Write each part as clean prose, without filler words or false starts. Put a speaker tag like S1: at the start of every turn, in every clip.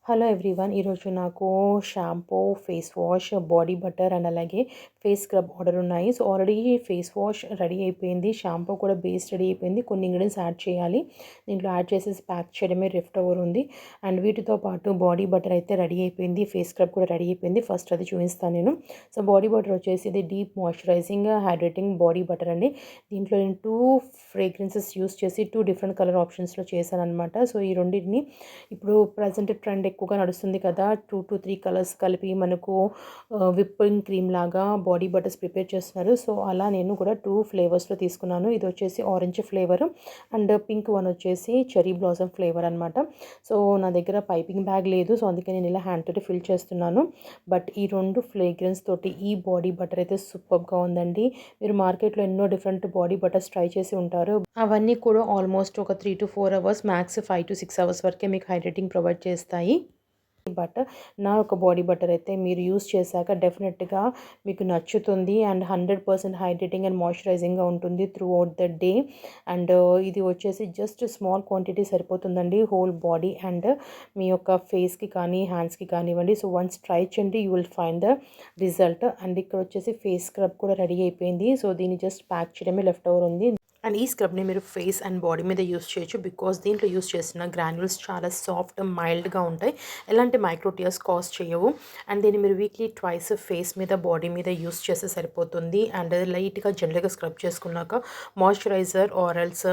S1: Hello everyone. ఈరోజు నాకు shampoo, face wash, body butter and అలాగే ఫేస్ స్క్రబ్ ఆర్డర్ ఉన్నాయి. So already face wash ready అయిపోయింది. Shampoo కూడా బేస్ రెడీ అయిపోయింది. కొన్ని ఇంగ్రీడియంట్స్ యాడ్ చేయాలి. దీంట్లో యాడ్ చేసేసి ప్యాక్ చేయడమే లెఫ్ట్ ఓవర్ ఉంది. అండ్ వీటితో పాటు బాడీ బటర్ అయితే రెడీ అయిపోయింది. ఫేస్ స్క్రబ్ కూడా రెడీ అయిపోయింది. ఫస్ట్ అది చూపిస్తాను నేను. సో బాడీ బటర్ వచ్చేసి ఇది deep moisturising hydrating body butter అండి. దీంట్లో నేను 2 ఫ్రేగ్రెన్సెస్ యూస్ చేసి 2 డిఫరెంట్ కలర్ ఆప్షన్స్లో చేశాను అనమాట. సో ఈ రెండింటిని ఇప్పుడు ప్రజెంట్ ట్రెండ్ ఎక్కువగా నడుస్తుంది కదా, 2 to 3 కలర్స్ కలిపి మనకు విప్పింగ్ క్రీమ్ లాగా బాడీ బటర్స్ ప్రిపేర్ చేస్తున్నారు. సో అలా నేను కూడా 2 ఫ్లేవర్స్లో తీసుకున్నాను. ఇది వచ్చేసి orange flavour and pink one వచ్చేసి చెరీ బ్లాసమ్ ఫ్లేవర్ అనమాట. సో నా దగ్గర పైపింగ్ బ్యాగ్ లేదు, సో అందుకే నేను ఇలా హ్యాండ్ తోటి ఫిల్ చేస్తున్నాను. బట్ ఈ 2 ఫ్లేగ్రెన్స్ తోటి ఈ బాడీ బటర్ అయితే సూపర్గా ఉందండి. మీరు మార్కెట్లో ఎన్నో డిఫరెంట్ బాడీ బటర్స్ ట్రై చేసి ఉంటారు. అవన్నీ కూడా ఆల్మోస్ట్ ఒక 3 to 4 hours, max 5 to 6 hours వరకే మీకు హైడ్రేటింగ్ ప్రొవైడ్ చేస్తాయి. బట్ నా ఒక బాడీ బటర్ అయితే మీరు యూస్ చేశాక డెఫినెట్గా మీకు నచ్చుతుంది. అండ్ 100% హైడ్రేటింగ్ అండ్ మాయిశ్చరైజింగ్గా ఉంటుంది through out the day. And ఇది వచ్చేసి జస్ట్ స్మాల్ క్వాంటిటీ సరిపోతుందండి హోల్ బాడీ అండ్ మీ యొక్క ఫేస్కి కానీ హ్యాండ్స్కి కానివ్వండి. సో వన్స్ ట్రై చేయండి, you will find the result. And ఇక్కడ వచ్చేసి ఫేస్ స్క్రబ్ కూడా రెడీ అయిపోయింది. సో దీన్ని జస్ట్ ప్యాక్ చేయడమే లెఫ్ట్ ఓవర్ ఉంది. అండ్ ఈ స్క్రబ్ని మీరు ఫేస్ అండ్ బాడీ మీద యూస్ చేయొచ్చు. బికాస్ దీంట్లో యూస్ చేసిన గ్రాన్యూల్స్ చాలా సాఫ్ట్ మైల్డ్గా ఉంటాయి. ఎలాంటి మైక్రోటియర్స్ కాజ్ చేయవు. అండ్ దీన్ని మీరు వీక్లీ ట్వైస్ ఫేస్ మీద బాడీ మీద యూస్ చేస్తే సరిపోతుంది. అండ్ లైట్గా జనరల్గా స్క్రబ్ చేసుకున్నాక మాయిశ్చరైజర్ ఆరల్స్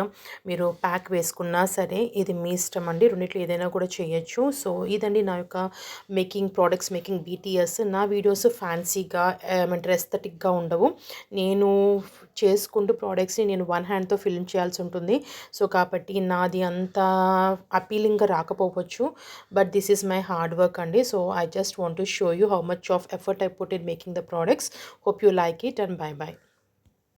S1: మీరు ప్యాక్ వేసుకున్నా సరే ఇది మీ ఇష్టం అండి. రెండిట్లో ఏదైనా కూడా చేయొచ్చు. సో ఇదండి నా యొక్క ప్రోడక్ట్స్ మేకింగ్ BTS. నా వీడియోస్ ఫ్యాన్సీగా ఏమంటారు ఎస్థెటిక్గా ఉండవు. నేను చేసుకుంటూ ప్రోడక్ట్స్ని నేను వన్ హ్యాండ్తో ఫిల్మ్ చేయాల్సి ఉంటుంది. సో కాబట్టి నాది అంత అపీలింగ్గా రాకపోవచ్చు. But this is my hard work అండి. So I just want to show you how much of effort I put in making the products. Hope you like it and bye by.